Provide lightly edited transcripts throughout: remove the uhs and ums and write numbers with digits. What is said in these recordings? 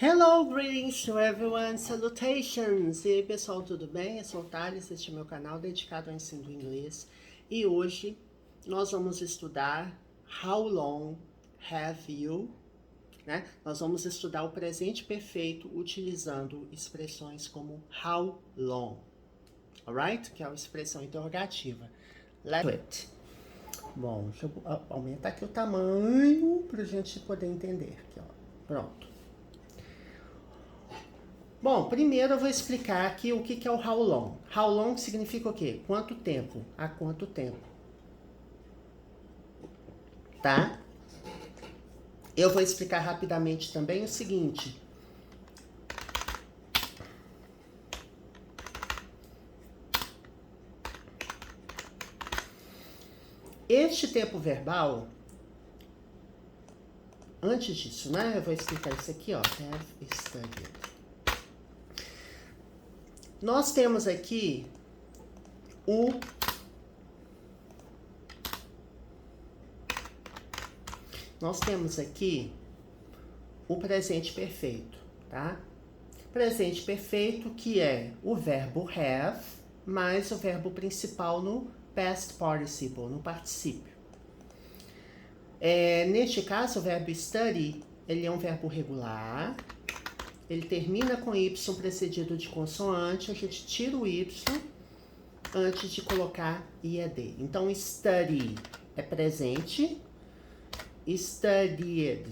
Hello, greetings to everyone, salutations! E aí pessoal, tudo bem? Eu sou o Thales, este é meu canal dedicado ao ensino do inglês. E hoje nós vamos estudar How long have you, né? Nós vamos estudar o presente perfeito utilizando expressões como how long, alright? Que é uma expressão interrogativa. Let's do it. Bom, deixa eu aumentar aqui o tamanho para a gente poder entender. Aqui, ó. Pronto. Bom, primeiro eu vou explicar aqui o que é o how long. How long significa o quê? Quanto tempo? Há quanto tempo? Tá? Eu vou explicar rapidamente também o seguinte. Este tempo verbal, antes disso, né? Eu vou explicar isso aqui, ó. Have studied. Nós temos aqui o presente perfeito, tá? Presente perfeito que é o verbo have mais o verbo principal no past participle, no particípio. Neste caso, o verbo study, ele é um verbo regular. Ele termina com Y precedido de consoante, a gente tira o Y antes de colocar IED. Então, study é presente, studied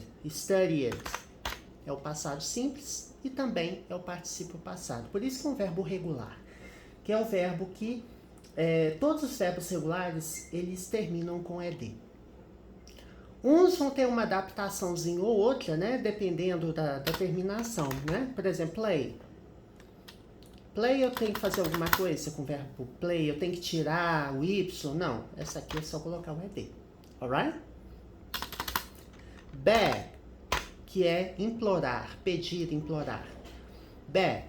é o passado simples e também é o particípio passado. Por isso que é um verbo regular, que é um verbo que, todos os verbos regulares, eles terminam com ED. Uns vão ter uma adaptaçãozinha ou outra, né? Dependendo da terminação, né? Por exemplo, play. Play eu tenho que fazer alguma coisa com o verbo play, eu tenho que tirar o Y. Não, essa aqui é só colocar o ED. Alright? Beg, que é implorar, pedir, implorar. Beg.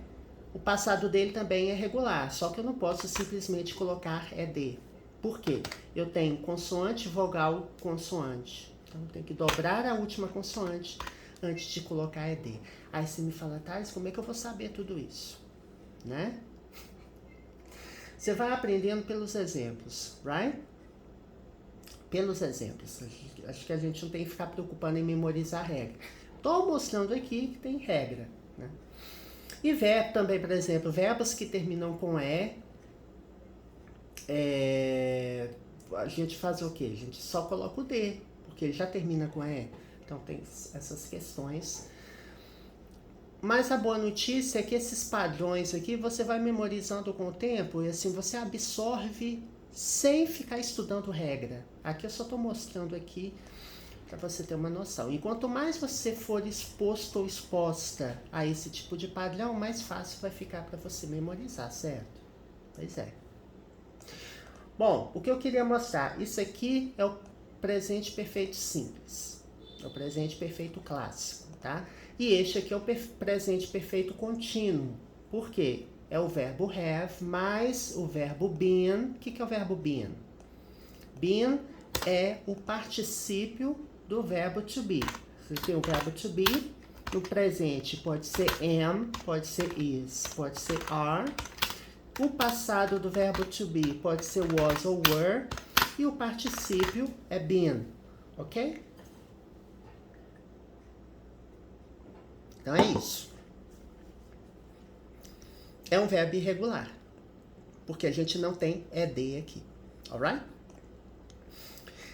O passado dele também é regular, só que eu não posso simplesmente colocar ED. Por quê? Eu tenho consoante, vogal, consoante. Então, eu tenho que dobrar a última consoante antes de colocar ED. Aí você me fala, Thais, como é que eu vou saber tudo isso? Né? Você vai aprendendo pelos exemplos, right? Pelos exemplos. Acho que a gente não tem que ficar preocupando em memorizar a regra. Estou mostrando aqui que tem regra, né? E verbo também, por exemplo, verbos que terminam com E, a gente faz o quê? A gente só coloca o D, porque ele já termina com E. Então tem essas questões. Mas a boa notícia é que esses padrões aqui você vai memorizando com o tempo e assim você absorve sem ficar estudando regra. Aqui eu só estou mostrando aqui para você ter uma noção. E quanto mais você for exposto ou exposta a esse tipo de padrão, mais fácil vai ficar para você memorizar, certo? Pois é. Bom, o que eu queria mostrar, isso aqui é o presente perfeito simples, é o presente perfeito clássico, tá? E este aqui é o presente perfeito contínuo. Por quê? É o verbo have mais o verbo been. O que é o verbo been? Been é o particípio do verbo to be. Você tem o verbo to be, no presente pode ser am, pode ser is, pode ser are. O passado do verbo to be pode ser was ou were. E o particípio é been, ok? Então é isso. É um verbo irregular, porque a gente não tem ED aqui, alright?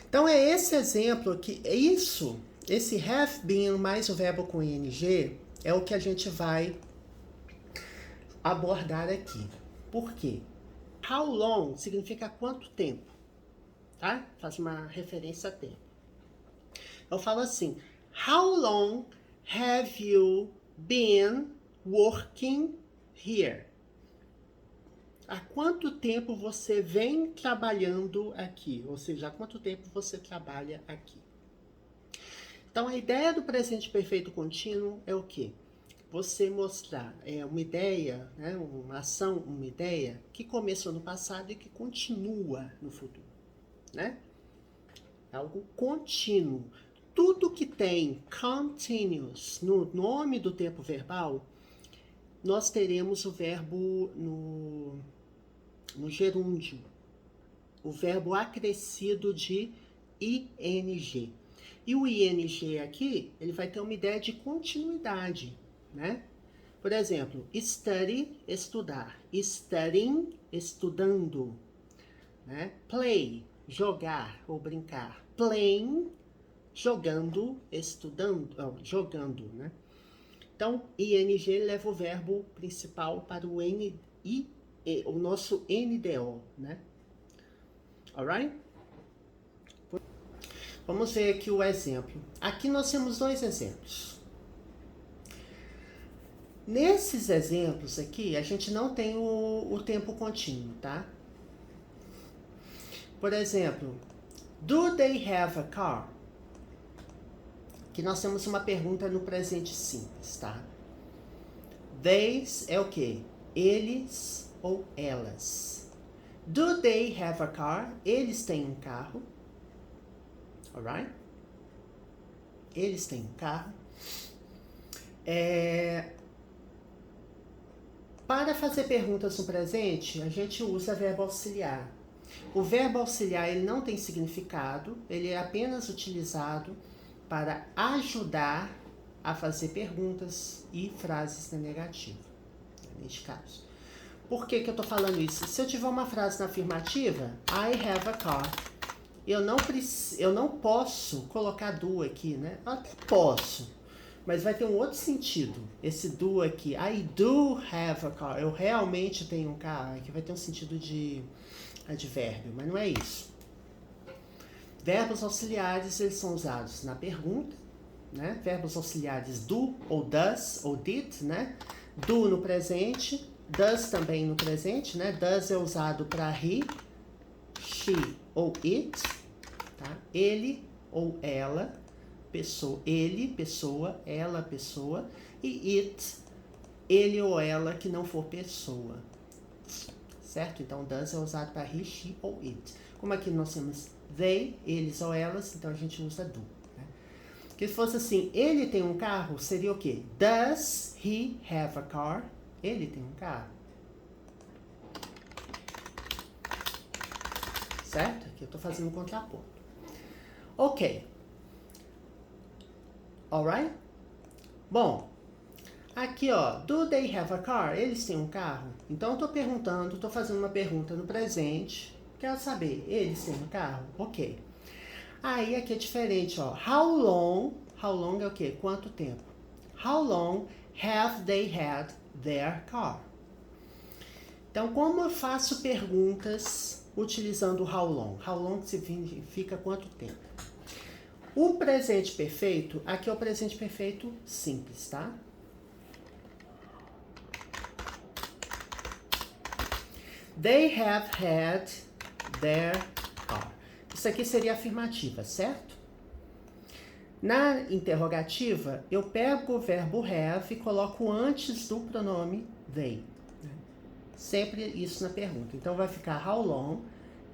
Então é esse exemplo aqui, esse have been mais o verbo com ing, é o que a gente vai abordar aqui. Por quê? How long significa quanto tempo, tá? Faz uma referência a tempo. Eu falo assim, how long have you been working here? Há quanto tempo você vem trabalhando aqui? Ou seja, há quanto tempo você trabalha aqui? Então, a ideia do presente perfeito contínuo é o quê? Você mostrar uma ideia, né, uma ação, uma ideia que começou no passado e que continua no futuro, né? Algo contínuo. tudo que tem continuous no nome do tempo verbal, nós teremos o verbo no gerúndio, o verbo acrescido de ing. E o ing aqui, ele vai ter uma ideia de continuidade, né? Por exemplo, study, estudar. Studying, estudando. Né? Play, jogar ou brincar. Playing, jogando, estudando, jogando, né? Então, ing leva o verbo principal para o o nosso NDO, né? Alright? Vamos ver aqui o exemplo. Aqui nós temos dois exemplos. Nesses exemplos aqui, a gente não tem o tempo contínuo, tá? Por exemplo, do they have a car? Aqui nós temos uma pergunta no presente simples, tá? Theys é o quê? Eles ou elas. Do they have a car? Eles têm um carro. Alright? Eles têm um carro. Para fazer perguntas no presente, a gente usa verbo auxiliar. O verbo auxiliar ele não tem significado, ele é apenas utilizado para ajudar a fazer perguntas e frases na negativa, neste caso. Por que eu estou falando isso? Se eu tiver uma frase na afirmativa, I have a car, eu não posso colocar do aqui, né? Eu até posso, mas vai ter um outro sentido. Esse do aqui, I do have a car, eu realmente tenho um carro, aqui vai ter um sentido de advérbio, mas não é isso. Verbos auxiliares, eles são usados na pergunta, né? Verbos auxiliares do ou does ou did, né? Do no presente, does também no presente, né? Does é usado para he, she ou it, tá? Ele ou ela, pessoa, ele, pessoa, ela, pessoa, e it, ele ou ela que não for pessoa, certo? Então, does é usado para he, she ou it. Como aqui nós temos they, eles ou elas, então a gente usa do. Né? Porque se fosse assim, ele tem um carro, seria o quê? Does he have a car? Ele tem um carro. Certo? Aqui eu estou fazendo um contraponto. Ok. Alright? Bom, aqui ó, do they have a car? Eles têm um carro? Então eu estou perguntando, estou fazendo uma pergunta no presente. Quero saber, eles têm um carro? Ok. Aí aqui é diferente, ó. How long é o quê? Quanto tempo? How long have they had their car? Então, como eu faço perguntas utilizando how long? How long significa quanto tempo? O presente perfeito, aqui é o presente perfeito simples, tá? They have had their car. Isso aqui seria afirmativa, certo? Na interrogativa, eu pego o verbo have e coloco antes do pronome they. Sempre isso na pergunta. Então vai ficar how long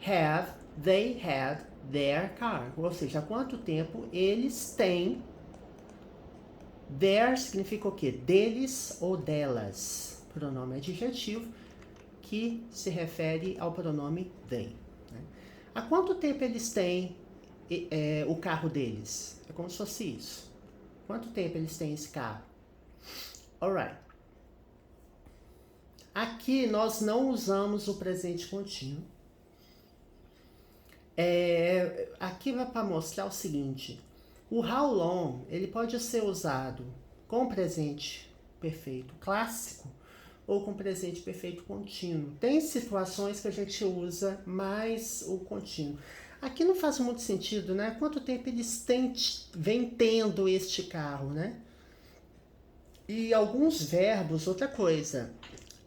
have they had their car? Ou seja, há quanto tempo eles têm. Their significa o quê? Deles ou delas. Pronome adjetivo que se refere ao pronome they. Né? Há quanto tempo eles têm o carro deles? É como se fosse isso. Quanto tempo eles têm esse carro? Alright. Aqui nós não usamos o presente contínuo. Aqui vai para mostrar o seguinte. O how long, ele pode ser usado com presente perfeito clássico ou com presente perfeito contínuo. Tem situações que a gente usa mais o contínuo. Aqui não faz muito sentido, né? Quanto tempo eles vêm tendo este carro, né? E alguns verbos, outra coisa,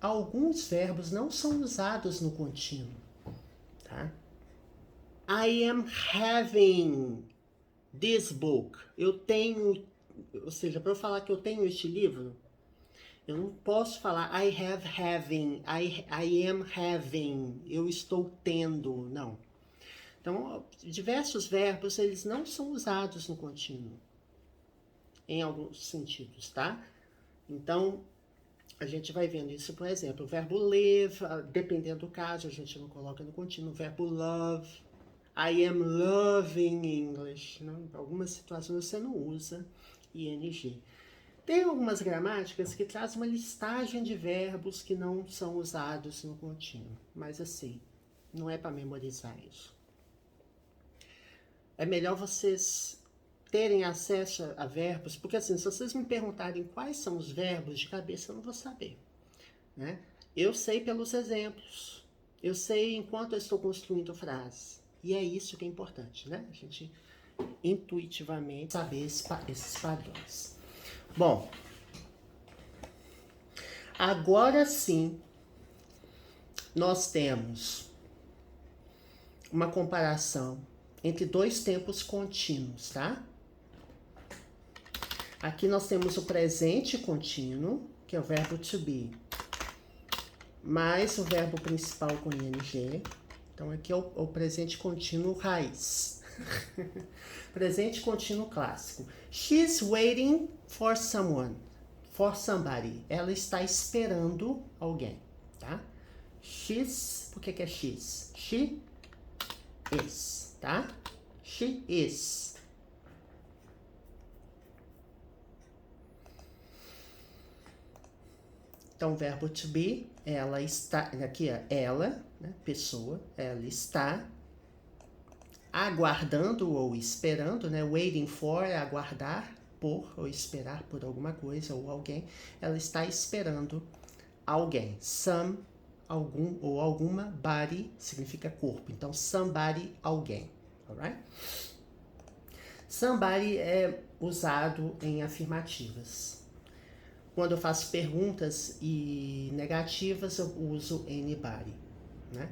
alguns verbos não são usados no contínuo, tá? I am having this book. Eu tenho, ou seja, para eu falar que eu tenho este livro, eu não posso falar I have having, I am having, eu estou tendo, não. Então, diversos verbos, eles não são usados no contínuo, em alguns sentidos, tá? Então, a gente vai vendo isso, por exemplo, o verbo live, dependendo do caso, a gente não coloca no contínuo, o verbo love, I am loving English, né? Em algumas situações você não usa ing. Tem algumas gramáticas que trazem uma listagem de verbos que não são usados no contínuo, mas assim, não é para memorizar isso. É melhor vocês terem acesso a verbos, porque assim, se vocês me perguntarem quais são os verbos de cabeça, eu não vou saber, né? Eu sei pelos exemplos, eu sei enquanto eu estou construindo frases, e é isso que é importante, né? A gente intuitivamente saber esses padrões. Bom, agora sim, nós temos uma comparação entre dois tempos contínuos, tá? Aqui nós temos o presente contínuo, que é o verbo to be, mais o verbo principal com ing. Então, aqui é o presente contínuo raiz. Presente contínuo clássico. She's waiting for someone. For somebody. Ela está esperando alguém, tá? She's, por que é she's? She is, tá? She is. Então, o verbo to be, ela está, aqui é ela, né, pessoa, ela está aguardando ou esperando, né, waiting for é aguardar por ou esperar por alguma coisa ou alguém, ela está esperando alguém. Some, algum ou alguma, body significa corpo, então somebody, alguém, alright? Somebody é usado em afirmativas. Quando eu faço perguntas e negativas, eu uso anybody, né?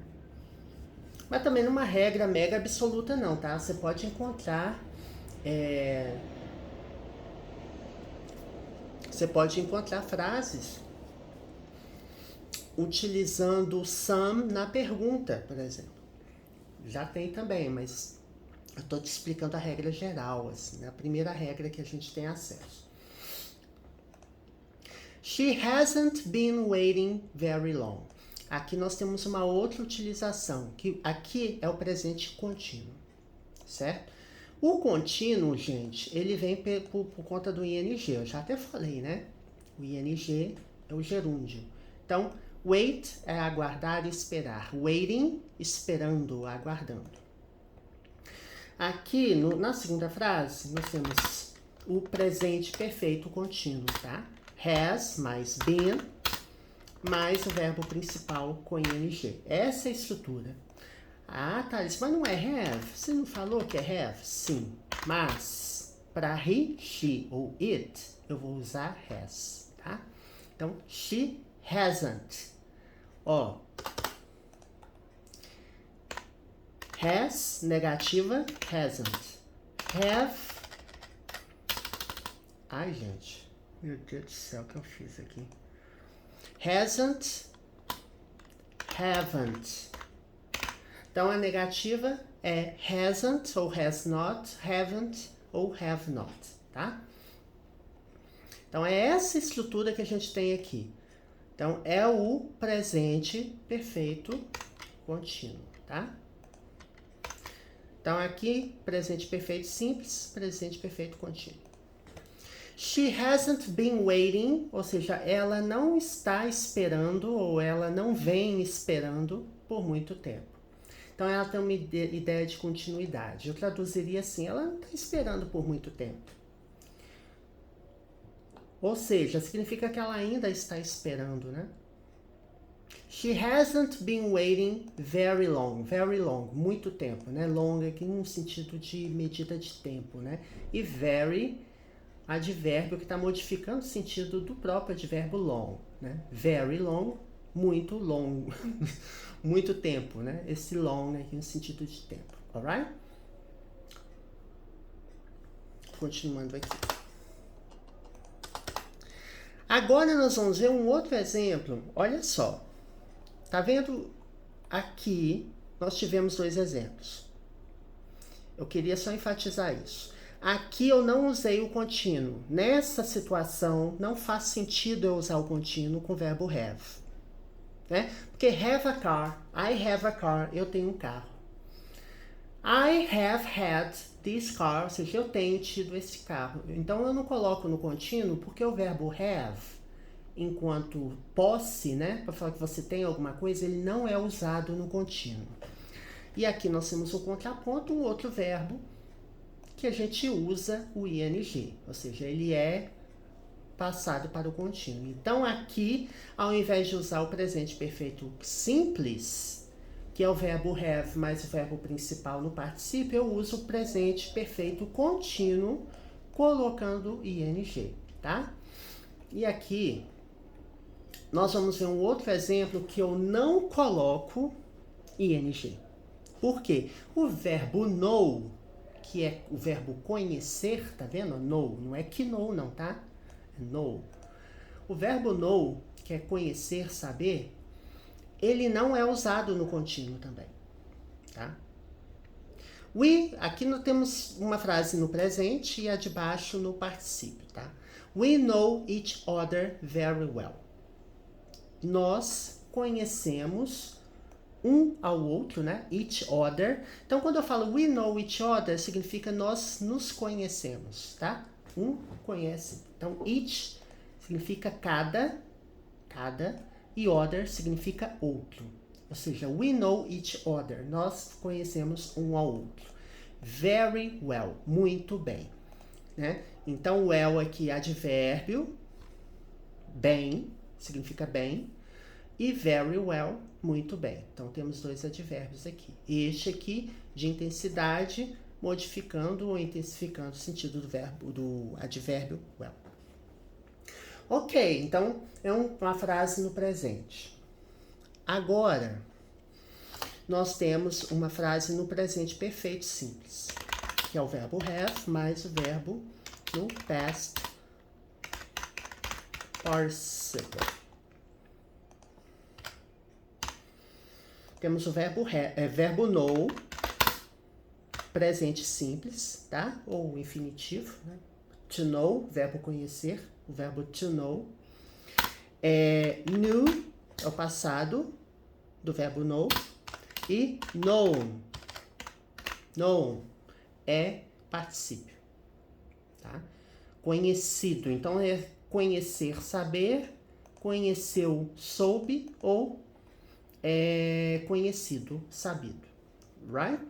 Mas também numa regra mega absoluta não, tá? Você pode encontrar frases utilizando some na pergunta, por exemplo. Já tem também, mas eu tô te explicando a regra geral, assim, né? A primeira regra que a gente tem acesso. She hasn't been waiting very long. Aqui nós temos uma outra utilização, que aqui é o presente contínuo, certo? O contínuo, gente, ele vem por conta do ing, eu já até falei, né? O ing é o gerúndio. Então, wait é aguardar e esperar. Waiting, esperando, aguardando. Aqui, na segunda frase, nós temos o presente perfeito contínuo, tá? Has mais been, mais o verbo principal com ing. Essa é a estrutura. Ah, Thales, mas não é have? Você não falou que é have? Sim, mas para he, she ou it, eu vou usar has, tá? Então, she hasn't. Ó, has, negativa, hasn't. Have. Ai, gente. Meu Deus do céu, o que eu fiz aqui? Hasn't, haven't. Então, a negativa é hasn't ou has not, haven't ou have not, tá? Então, é essa estrutura que a gente tem aqui. Então, é o presente perfeito contínuo, tá? Então, aqui, presente perfeito simples, presente perfeito contínuo. She hasn't been waiting, ou seja, ela não está esperando ou ela não vem esperando por muito tempo. Então, ela tem uma ideia de continuidade. Eu traduziria assim, ela não está esperando por muito tempo. Ou seja, significa que ela ainda está esperando, né? She hasn't been waiting very long, muito tempo, né? Long aqui no sentido de medida de tempo, né? E very, advérbio que está modificando o sentido do próprio advérbio long, né? Very long, muito longo, muito tempo, né? Esse long aqui no sentido de tempo, alright? Continuando aqui. Agora nós vamos ver um outro exemplo. Olha só. Tá vendo? Aqui nós tivemos dois exemplos. Eu queria só enfatizar isso. Aqui eu não usei o contínuo. Nessa situação, não faz sentido eu usar o contínuo com o verbo have. Né? Porque have a car, I have a car, eu tenho um carro. I have had this car, ou seja, eu tenho tido esse carro. Então eu não coloco no contínuo porque o verbo have, enquanto posse, né, para falar que você tem alguma coisa, ele não é usado no contínuo. E aqui nós temos um contraponto, um outro verbo, que a gente usa o ing, ou seja, ele é passado para o contínuo. Então aqui, ao invés de usar o presente perfeito simples, que é o verbo have mais o verbo principal no particípio, eu uso o presente perfeito contínuo colocando ing, tá? E aqui nós vamos ver um outro exemplo que eu não coloco ing. Por quê? O verbo know, que é o verbo conhecer, tá vendo? Know, não é que know não, tá? É know. O verbo know, que é conhecer, saber, ele não é usado no contínuo também, tá? Aqui nós temos uma frase no presente e a de baixo no particípio, tá? We know each other very well. Nós conhecemos um ao outro, né? Each other. Então, quando eu falo we know each other, significa nós nos conhecemos, tá? Um conhece. Então, each significa cada, e other significa outro. Ou seja, we know each other. Nós conhecemos um ao outro. Very well. Muito bem. Né? Então, well aqui é advérbio. Bem, significa bem. E very well, muito bem. Então, temos dois advérbios aqui. Este aqui, de intensidade, modificando ou intensificando o sentido do verbo, do advérbio well. Ok, então, é uma frase no presente. Agora, nós temos uma frase no presente perfeito simples, que é o verbo have mais o verbo no past participle. Temos o verbo know, presente simples, tá? Ou infinitivo, né? To know, verbo conhecer, o verbo to know. Knew é o passado do verbo know. E known. Known é particípio, tá? Conhecido, então é conhecer, saber, conheceu, soube, ou conhecido, sabido, right?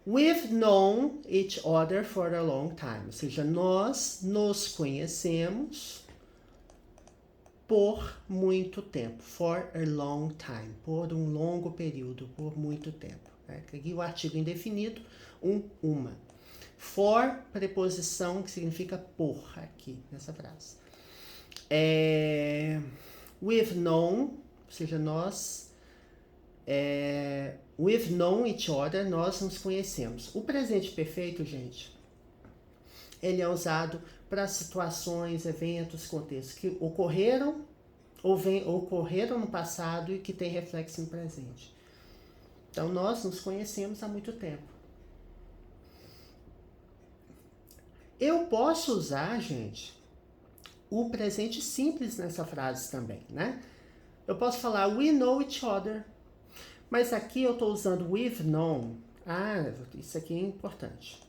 We've known each other for a long time, ou seja, nós nos conhecemos por muito tempo, for a long time, por um longo período, por muito tempo. Né? Aqui o artigo indefinido, uma. For, preposição que significa por, aqui nessa frase. We've known, ou seja, nós, we've known each other, nós nos conhecemos. O presente perfeito, gente, ele é usado para situações, eventos, contextos que ocorreram ou ocorreram no passado e que tem reflexo no presente. Então, nós nos conhecemos há muito tempo. Eu posso usar, gente, o presente simples nessa frase também, né? Eu posso falar we know each other, mas aqui eu estou usando we've known. Isso aqui é importante.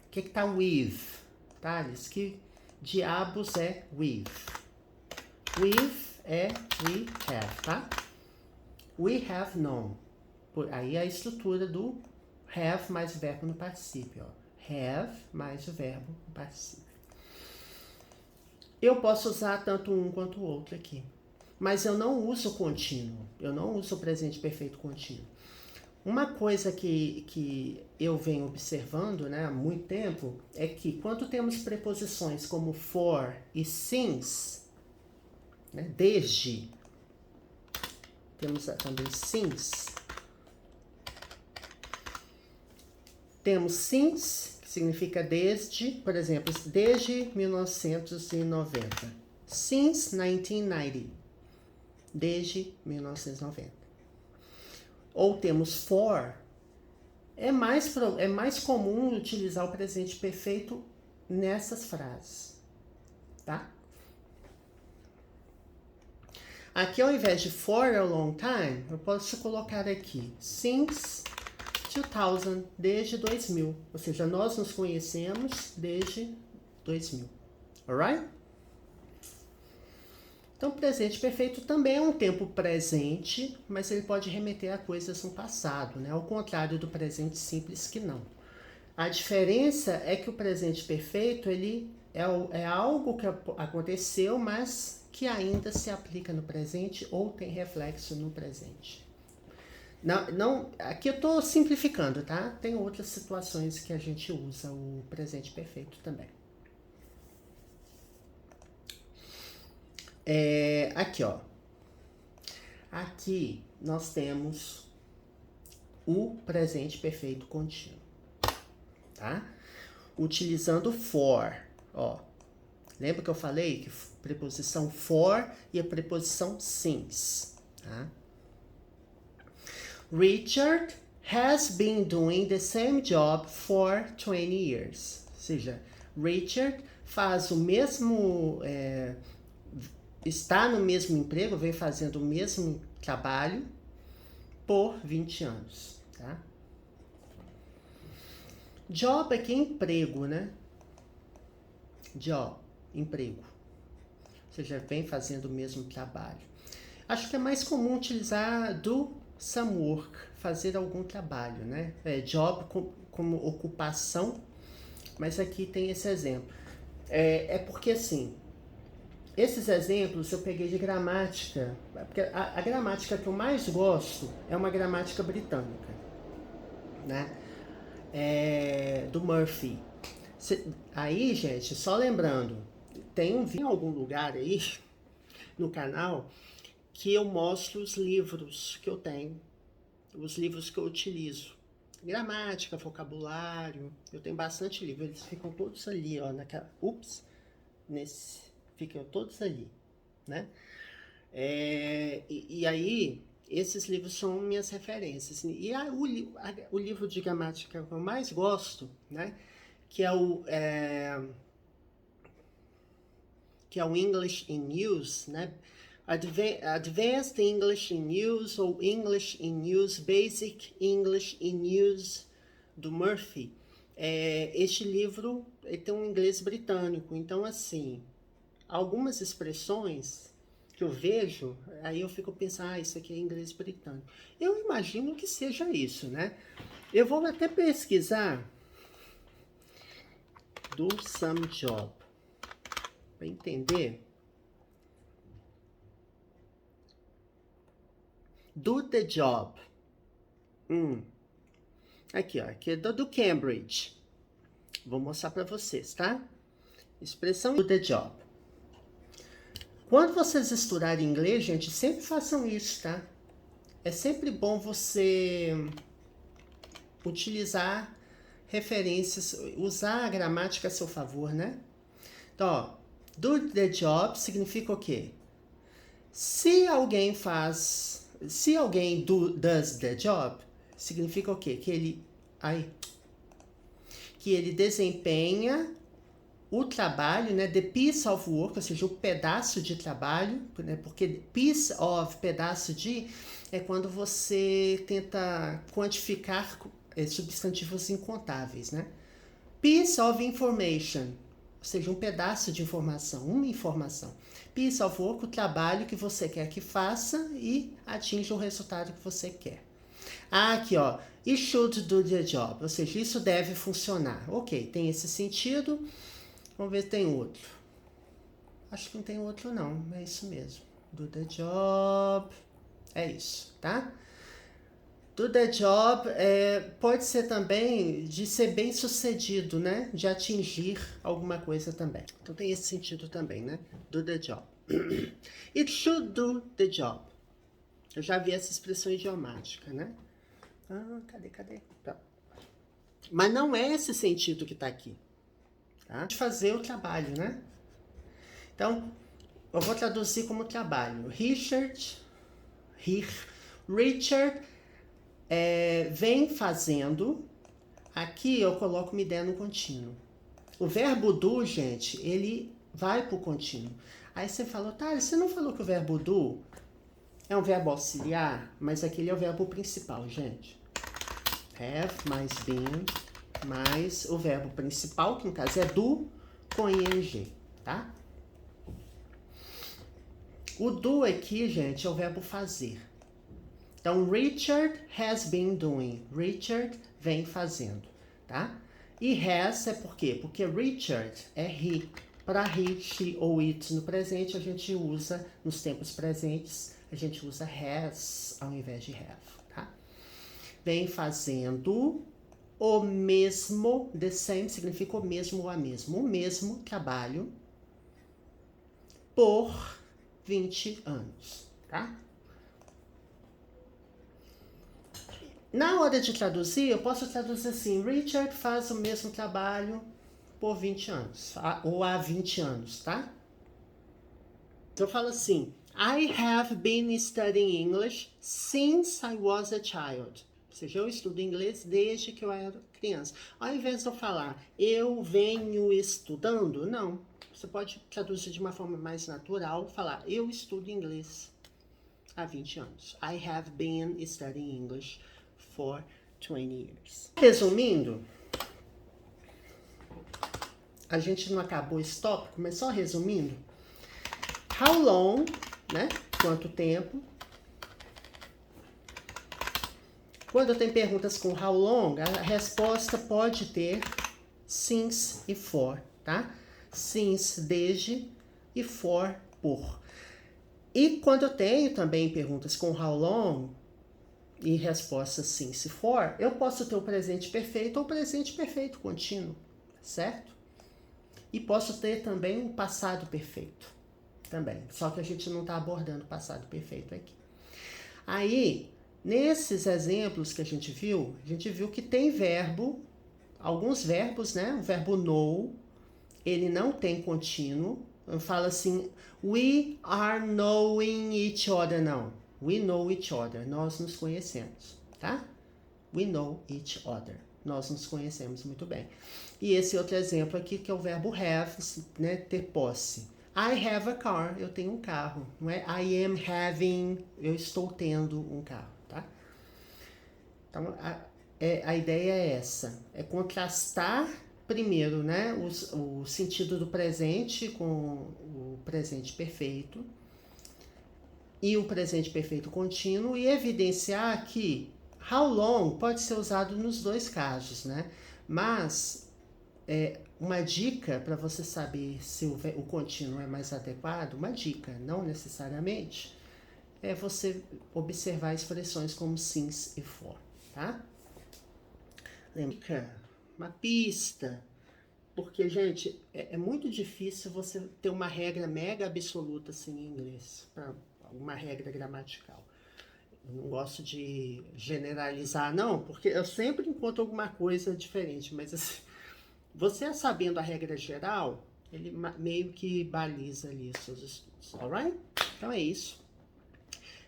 O que está with? Thales, que diabos é with? With é we have, tá? We have known. Aí a estrutura do have mais o verbo no particípio, ó. Have mais o verbo no particípio. Eu posso usar tanto um quanto o outro aqui. Mas eu não uso contínuo. Eu não uso o presente perfeito contínuo. Uma coisa que eu venho observando, né, há muito tempo é que quando temos preposições como for e since, né, desde, temos também since. Temos since, que significa desde, por exemplo, desde 1990. Since 1990. Desde 1990. Ou temos for, é mais comum utilizar o presente perfeito nessas frases, tá? Aqui, ao invés de for a long time, eu posso colocar aqui since 2000, desde 2000. Ou seja, nós nos conhecemos desde 2000. Alright? Então, presente perfeito também é um tempo presente, mas ele pode remeter a coisas no passado, né? Ao contrário do presente simples, que não. A diferença é que o presente perfeito, ele é algo que aconteceu, mas que ainda se aplica no presente ou tem reflexo no presente. Não, aqui eu estou simplificando, tá? Tem outras situações que a gente usa o presente perfeito também. Aqui, ó. Aqui nós temos o presente perfeito contínuo, tá? Utilizando for, ó. Lembra que eu falei que preposição for e a preposição since, tá? Richard has been doing the same job for 20 years. Ou seja, Richard faz o mesmo... está no mesmo emprego, vem fazendo o mesmo trabalho por 20 anos, tá? Job aqui é emprego, né? Job, emprego. Ou seja, vem fazendo o mesmo trabalho. Acho que é mais comum utilizar do some work, fazer algum trabalho, né? Job como ocupação, mas aqui tem esse exemplo. Porque assim, esses exemplos eu peguei de gramática, porque a gramática que eu mais gosto é uma gramática britânica, né? Do Murphy. Aí, gente, só lembrando, tem um vídeo em algum lugar aí no canal que eu mostro os livros que eu tenho, os livros que eu utilizo. Gramática, vocabulário, eu tenho bastante livro, eles ficam todos ali, ó, ficam todos ali, né? E aí, esses livros são minhas referências. E o livro de gramática que eu mais gosto, né? Que é o English in Use, né? Advanced English in Use ou English in Use, Basic English in Use, do Murphy. Este livro ele tem um inglês britânico, então assim, algumas expressões que eu vejo, aí eu fico pensando, isso aqui é inglês britânico. Eu imagino que seja isso, né? Eu vou até pesquisar do some job, para entender. Do the job. Aqui, ó. Aqui é do Cambridge. Vou mostrar para vocês, tá? Expressão do the job. Quando vocês estudarem inglês, gente, sempre façam isso, tá? É sempre bom você utilizar referências, usar a gramática a seu favor, né? Então, ó, do the job significa o quê? Se alguém does the job, significa o quê? Que ele desempenha o trabalho, né? The piece of work, ou seja, o pedaço de trabalho, né? Porque piece of, pedaço de, é quando você tenta quantificar substantivos incontáveis, né? Piece of information, ou seja, um pedaço de informação, uma informação. Piece of work, o trabalho que você quer que faça e atinja o resultado que você quer. Aqui, ó, it should do the job, ou seja, isso deve funcionar. Ok, tem esse sentido. Vamos ver se tem outro. Acho que não tem outro não, é isso mesmo. Do the job, é isso, tá? Do the job pode ser também de ser bem sucedido, né? De atingir alguma coisa também. Então tem esse sentido também, né? Do the job. It should do the job. Eu já vi essa expressão idiomática, né? Cadê? Tá. Mas não é esse sentido que tá aqui. Tá? De fazer o trabalho, né? Então, eu vou traduzir como trabalho. Richard vem fazendo Aqui eu coloco uma ideia no contínuo. O verbo do, gente, ele vai pro contínuo. Aí você falou, tá, você não falou que o verbo do é um verbo auxiliar, mas aquele é o verbo principal, gente. Have mais been mais o verbo principal, que no caso é do, com ing, tá? O do aqui, gente, é o verbo fazer. Então, Richard has been doing. Richard vem fazendo, tá? E has é por quê? Porque Richard é he. Para he, she ou it no presente, a gente usa, nos tempos presentes, a gente usa has ao invés de have, tá? Vem fazendo o mesmo, the same significa o mesmo ou a mesmo. O mesmo trabalho por 20 anos, tá? Na hora de traduzir, eu posso traduzir assim, Richard faz o mesmo trabalho por 20 anos, ou há 20 anos, tá? Então eu falo assim, I have been studying English since I was a child. Ou seja, eu estudo inglês desde que eu era criança. Ao invés de eu falar, eu venho estudando, não. Você pode traduzir de uma forma mais natural, falar, eu estudo inglês há 20 anos. I have been studying English for 20 years. Resumindo, a gente não acabou esse tópico, mas só resumindo. How long, né? Quanto tempo. Quando tem perguntas com how long, a resposta pode ter since e for, tá? Since, desde, e for, por. E quando eu tenho também perguntas com how long e resposta since e for, eu posso ter o presente perfeito ou o presente perfeito contínuo, certo? E posso ter também o passado perfeito, também. Só que a gente não está abordando o passado perfeito aqui. Aí, nesses exemplos que a gente viu que tem verbo, alguns verbos, né? O verbo know, ele não tem contínuo. Eu falo assim, we are knowing each other, não. We know each other, nós nos conhecemos, tá? We know each other, nós nos conhecemos muito bem. E esse outro exemplo aqui, que é o verbo have, né? Ter posse. I have a car, eu tenho um carro, não é? I am having, eu estou tendo um carro, tá? Então, a ideia é essa, é contrastar primeiro, né, o sentido do presente com o presente perfeito e o presente perfeito contínuo e evidenciar que how long pode ser usado nos dois casos, né? Mas uma dica para você saber se o contínuo é mais adequado, uma dica, não necessariamente, é você observar expressões como since e for, tá? Lembra? Uma pista, porque, gente, é muito difícil você ter uma regra mega absoluta assim em inglês, uma regra gramatical. Eu não gosto de generalizar, não, porque eu sempre encontro alguma coisa diferente, mas assim, você sabendo a regra geral, ele meio que baliza ali os seus estudos, alright? Então é isso.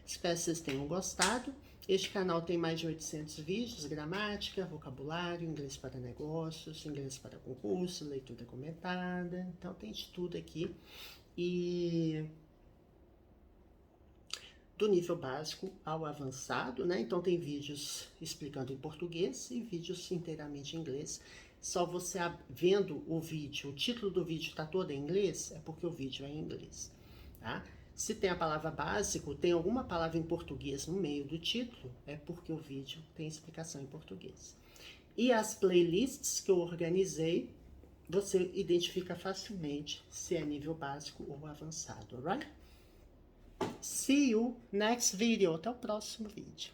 Espero que vocês tenham gostado. Este canal tem mais de 800 vídeos, gramática, vocabulário, inglês para negócios, inglês para concurso, leitura comentada. Então tem de tudo aqui. E do nível básico ao avançado, né? Então tem vídeos explicando em português e vídeos inteiramente em inglês. Só você vendo o vídeo, o título do vídeo está todo em inglês, é porque o vídeo é em inglês, tá? Se tem a palavra básico, tem alguma palavra em português no meio do título, é porque o vídeo tem explicação em português. E as playlists que eu organizei, você identifica facilmente se é nível básico ou avançado, alright? See you next video. Até o próximo vídeo.